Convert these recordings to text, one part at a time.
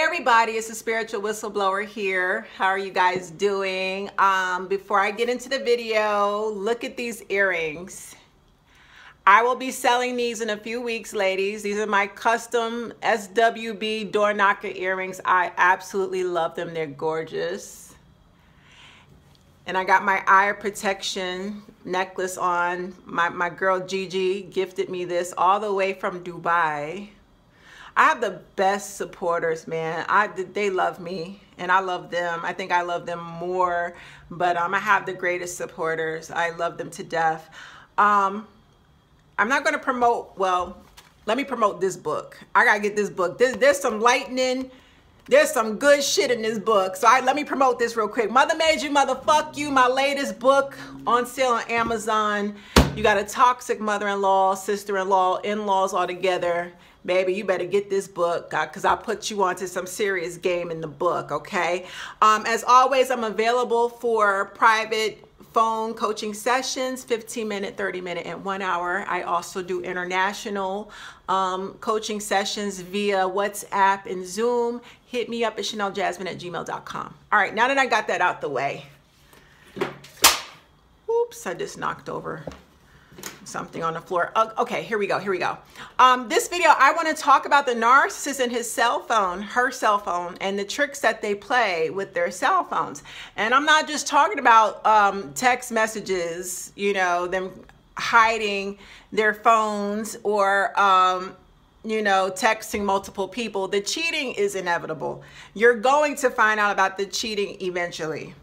Everybody, it's a spiritual whistleblower here. How are you guys doing? Before I get into the video, look at these earrings. I will be selling these in a few weeks, ladies. These are my custom SWB door knocker earrings. I absolutely love them. They're gorgeous. And I got my eye protection necklace on. My girl Gigi gifted me this all the way from Dubai. I have the best supporters, man. They love me and I love them. I think I love them more, but I have the greatest supporters. I love them to death. I'm not going to promote, well, let me promote this book. I got to get this book. There's some lightning. There's some good shit in this book. So let me promote this real quick. Mother Made You, Motherfuck You, my latest book on sale on Amazon. You got a toxic mother-in-law, sister-in-law, in-laws all together. Baby, you better get this book because I put you onto some serious game in the book, okay? As always, I'm available for private phone coaching sessions, 15-minute, 30-minute, and 1 hour. I also do international coaching sessions via WhatsApp and Zoom. Hit me up at ChanelJasmine@gmail.com. All right, now that I got that out the way. Oops, I just knocked over something on the floor. Okay, here we go. This video, I want to talk about the narcissist and his cell phone, her cell phone, and the tricks that they play with their cell phones. And I'm not just talking about text messages, you know, them hiding their phones or you know, texting multiple people. The cheating is inevitable. You're going to find out about the cheating eventually.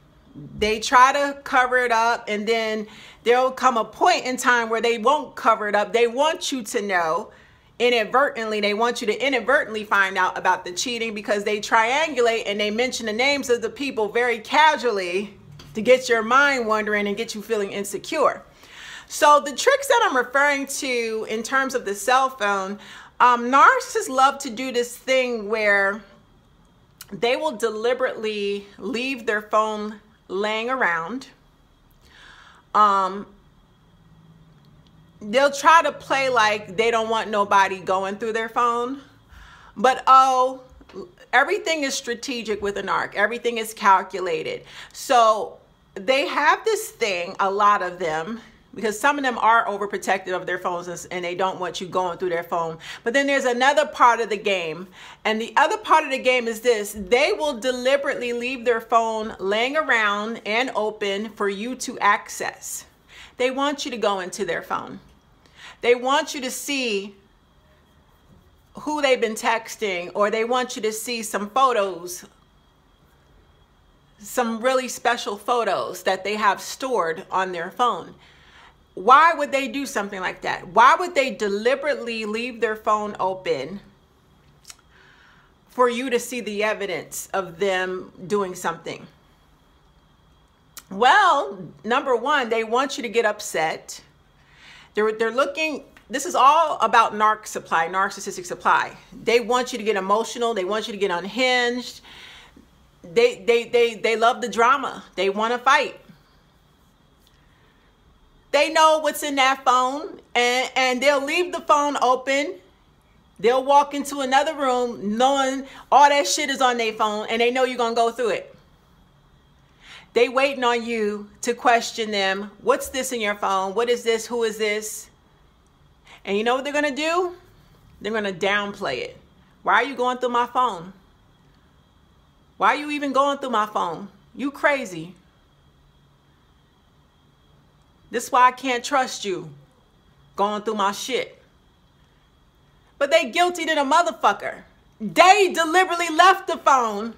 They try to cover it up, and then there'll come a point in time where they won't cover it up. They want you to know inadvertently. They want you to inadvertently find out about the cheating because they triangulate and they mention the names of the people very casually to get your mind wandering and get you feeling insecure. So the tricks that I'm referring to in terms of the cell phone, narcissists love to do this thing where they will deliberately leave their phone laying around. They'll try to play like they don't want nobody going through their phone, but oh, everything is strategic with a narc. Everything is calculated. So they have this thing, a lot of them, because some of them are overprotective of their phones and they don't want you going through their phone. But then there's another part of the game. And the other part of the game is this. They will deliberately leave their phone laying around and open for you to access. They want you to go into their phone. They want you to see who they've been texting, or they want you to see some photos, some really special photos that they have stored on their phone. Why would they do something like that? Why would they deliberately leave their phone open for you to see the evidence of them doing something? Well, number one, they want you to get upset. They're looking, this is all about narcissistic supply. They want you to get emotional. They want you to get unhinged. They love the drama. They want to fight. They know what's in that phone, and they'll leave the phone open. They'll walk into another room knowing all that shit is on their phone, and they know you're going to go through it. They waiting on you to question them. What's this in your phone? What is this? Who is this? And you know what they're going to do? They're going to downplay it. Why are you going through my phone? Why are you even going through my phone? You crazy. This is why I can't trust you going through my shit. But they guilty to the motherfucker. They deliberately left the phone.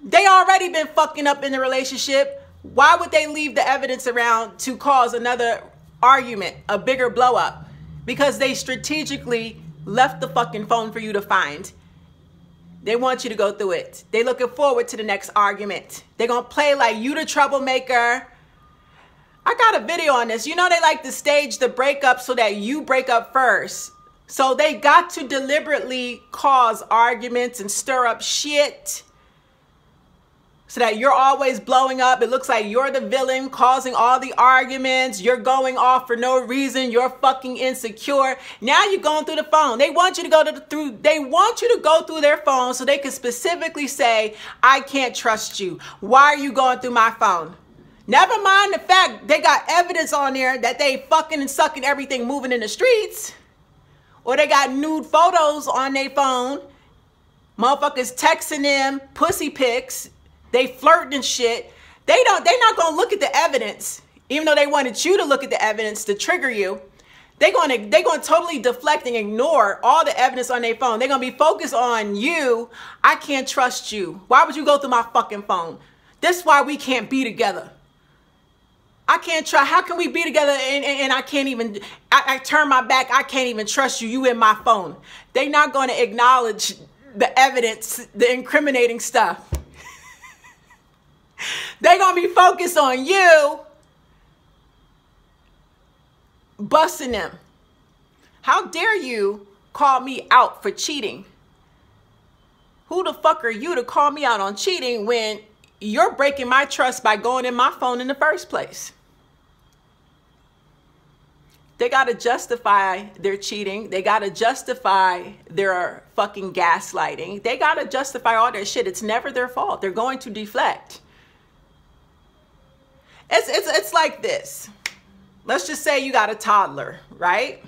They already been fucking up in the relationship. Why would they leave the evidence around to cause another argument, a bigger blow up? Because they strategically left the fucking phone for you to find. They want you to go through it. They looking forward to the next argument. They're going to play like you the troublemaker. I got a video on this. You know, they like to stage the breakup so that you break up first. So they got to deliberately cause arguments and stir up shit so that you're always blowing up. It looks like you're the villain causing all the arguments. You're going off for no reason. You're fucking insecure. Now you're going through the phone. They want you to go through their phone so they can specifically say, I can't trust you. Why are you going through my phone? Never mind the fact they got evidence on there that they fucking and sucking everything moving in the streets. Or they got nude photos on their phone. Motherfuckers texting them pussy pics. They flirting and shit. They're not going to look at the evidence, even though they wanted you to look at the evidence to trigger you. They're going to totally deflect and ignore all the evidence on their phone. They're going to be focused on you. I can't trust you. Why would you go through my fucking phone? This is why we can't be together. I can't try. How can we be together and I can't even, I turn my back. I can't even trust you. You in my phone. They're not going to acknowledge the evidence, the incriminating stuff. They're going to be focused on you busting them. How dare you call me out for cheating? Who the fuck are you to call me out on cheating when you're breaking my trust by going in my phone in the first place? They got to justify their cheating. They got to justify their fucking gaslighting. They got to justify all their shit. It's never their fault. They're going to deflect. It's like this. Let's just say you got a toddler, right?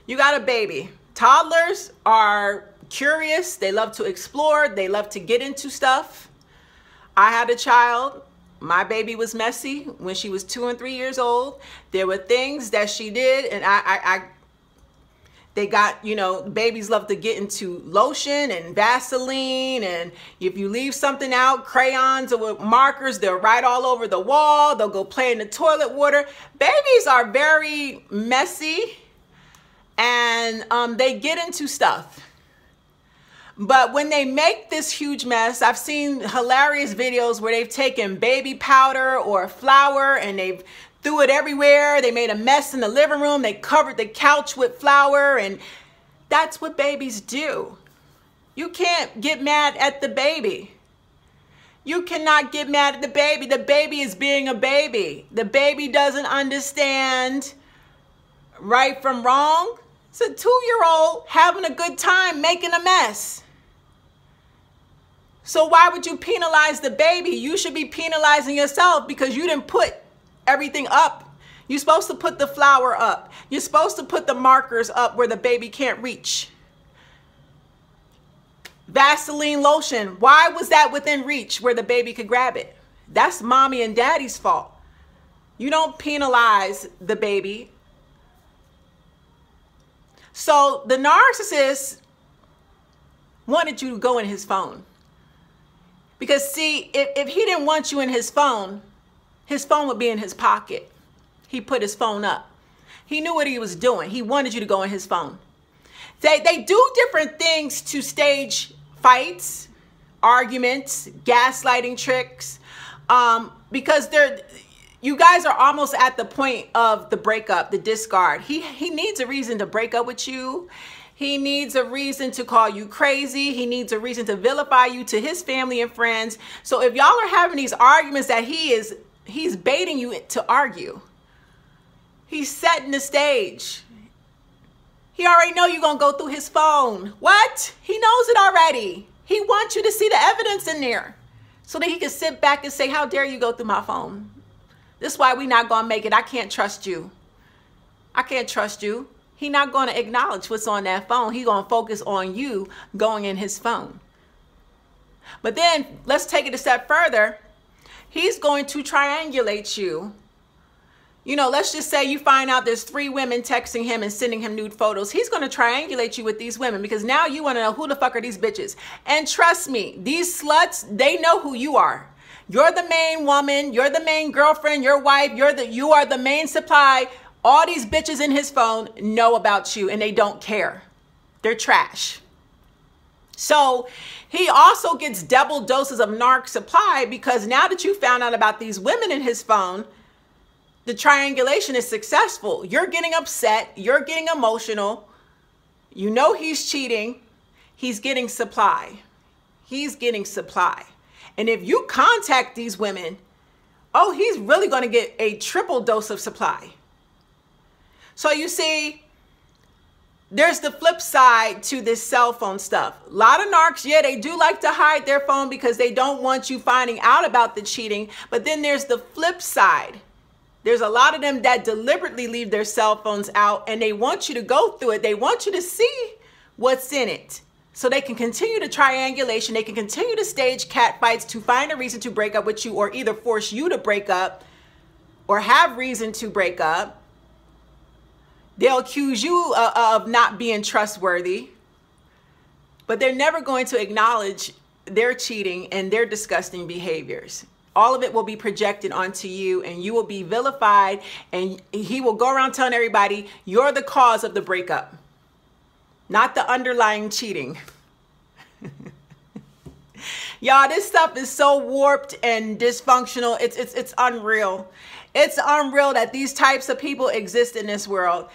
You got a baby. Toddlers are curious. They love to explore. They love to get into stuff. I had a child. My baby was messy when she was 2 and 3 years old. There were things that she did, and they got, you know, babies love to get into lotion and Vaseline, and if you leave something out, crayons or markers, they'll write all over the wall. They'll go play in the toilet water. Babies are very messy, and they get into stuff. But when they make this huge mess, I've seen hilarious videos where they've taken baby powder or flour and they've threw it everywhere. They made a mess in the living room. They covered the couch with flour, and that's what babies do. You can't get mad at the baby. You cannot get mad at the baby. The baby is being a baby. The baby doesn't understand right from wrong. It's a 2-year-old having a good time making a mess. So why would you penalize the baby? You should be penalizing yourself because you didn't put everything up. You're supposed to put the flour up. You're supposed to put the markers up where the baby can't reach. Vaseline lotion. Why was that within reach where the baby could grab it? That's mommy and daddy's fault. You don't penalize the baby. So the narcissist wanted you to go in his phone. Because see, if he didn't want you in his phone would be in his pocket. He put his phone up. He knew what he was doing. He wanted you to go in his phone. They do different things to stage fights, arguments, gaslighting tricks, because you guys are almost at the point of the breakup, the discard. He needs a reason to break up with you. He needs a reason to call you crazy. He needs a reason to vilify you to his family and friends. So if y'all are having these arguments that he's baiting you to argue. He's setting the stage. He already know you're going to go through his phone. What? He knows it already. He wants you to see the evidence in there so that he can sit back and say, how dare you go through my phone? This is why we're not going to make it. I can't trust you. I can't trust you. He's not going to acknowledge what's on that phone. He's going to focus on you going in his phone. But then let's take it a step further. He's going to triangulate you. You know, let's just say you find out there's 3 women texting him and sending him nude photos. He's going to triangulate you with these women because now you want to know who the fuck are these bitches. And trust me, these sluts, they know who you are. You're the main woman. You're the main girlfriend, your wife. You are the main supply. All these bitches in his phone know about you and they don't care. They're trash. So he also gets double doses of narc supply because now that you found out about these women in his phone, the triangulation is successful. You're getting upset. You're getting emotional. You know he's cheating. He's getting supply. He's getting supply. And if you contact these women, oh, he's really going to get a triple dose of supply. So you see, there's the flip side to this cell phone stuff. A lot of narcs, yeah, they do like to hide their phone because they don't want you finding out about the cheating. But then there's the flip side. There's a lot of them that deliberately leave their cell phones out, and they want you to go through it. They want you to see what's in it, so they can continue to triangulation. They can continue to stage cat fights to find a reason to break up with you, or either force you to break up or have reason to break up. They'll accuse you of not being trustworthy, but they're never going to acknowledge their cheating and their disgusting behaviors. All of it will be projected onto you, and you will be vilified, and he will go around telling everybody you're the cause of the breakup, not the underlying cheating. Y'all, this stuff is so warped and dysfunctional. It's unreal. It's unreal that these types of people exist in this world.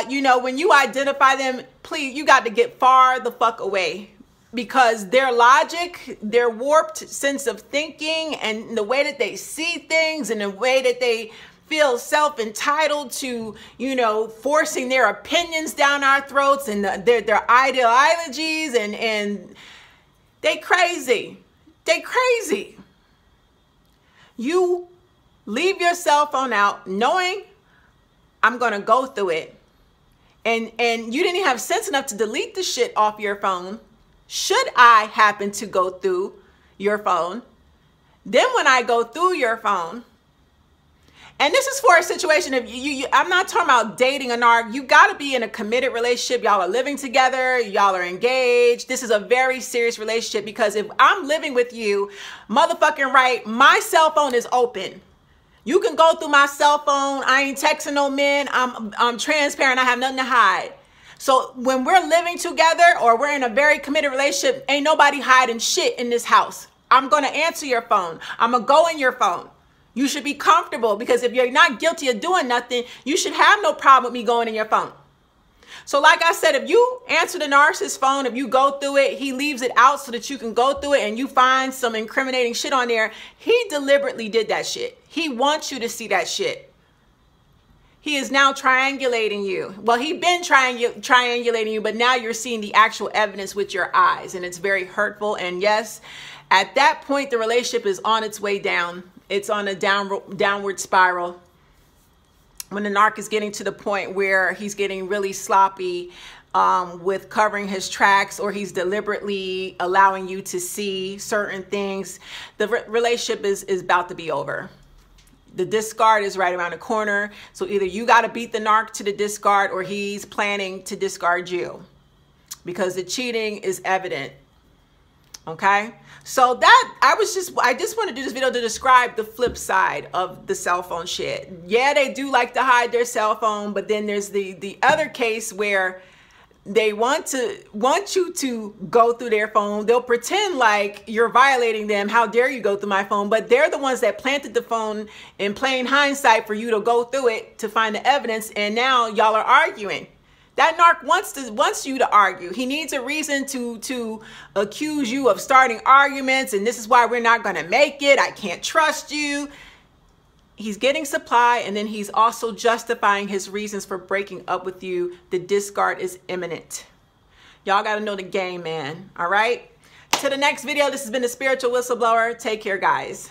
You know, when you identify them, please, you got to get far the fuck away, because their logic, their warped sense of thinking, and the way that they see things, and the way that they feel self-entitled to, you know, forcing their opinions down our throats, and their ideologies, and they crazy. They crazy. You leave your cell phone out knowing I'm going to go through it. And you didn't even have sense enough to delete the shit off your phone. Should I happen to go through your phone, then when I go through your phone, and this is for a situation of I'm not talking about dating a narc. You got to be in a committed relationship. Y'all are living together. Y'all are engaged. This is a very serious relationship, because if I'm living with you, motherfucking right, my cell phone is open. You can go through my cell phone. I ain't texting no men. I'm transparent. I have nothing to hide. So when we're living together, or we're in a very committed relationship, ain't nobody hiding shit in this house. I'm going to answer your phone. I'm going to go in your phone. You should be comfortable, because if you're not guilty of doing nothing, you should have no problem with me going in your phone. So like I said, if you answer the narcissist phone, if you go through it, he leaves it out so that you can go through it, and you find some incriminating shit on there, he deliberately did that shit. He wants you to see that shit. He is now triangulating you. Well, he's been triangulating you, but now you're seeing the actual evidence with your eyes, and it's very hurtful. And yes, at that point, the relationship is on its way down. It's on a downward spiral. When the narc is getting to the point where he's getting really sloppy with covering his tracks, or he's deliberately allowing you to see certain things, the relationship is about to be over. The discard is right around the corner. So either you got to beat the narc to the discard, or he's planning to discard you, because the cheating is evident. Okay, so that I just want to do this video to describe the flip side of the cell phone shit. Yeah, they do like to hide their cell phone, but then there's the other case where they want you to go through their phone. They'll pretend like you're violating them. How dare you go through my phone? But they're the ones that planted the phone in plain hindsight for you to go through it to find the evidence, and now y'all are arguing. That narc wants you to argue. He needs a reason to accuse you of starting arguments, and this is why we're not going to make it. I can't trust you. He's getting supply, and then he's also justifying his reasons for breaking up with you. The discard is imminent. Y'all got to know the game, man. All right? To the next video, this has been the Spiritual Whistleblower. Take care, guys.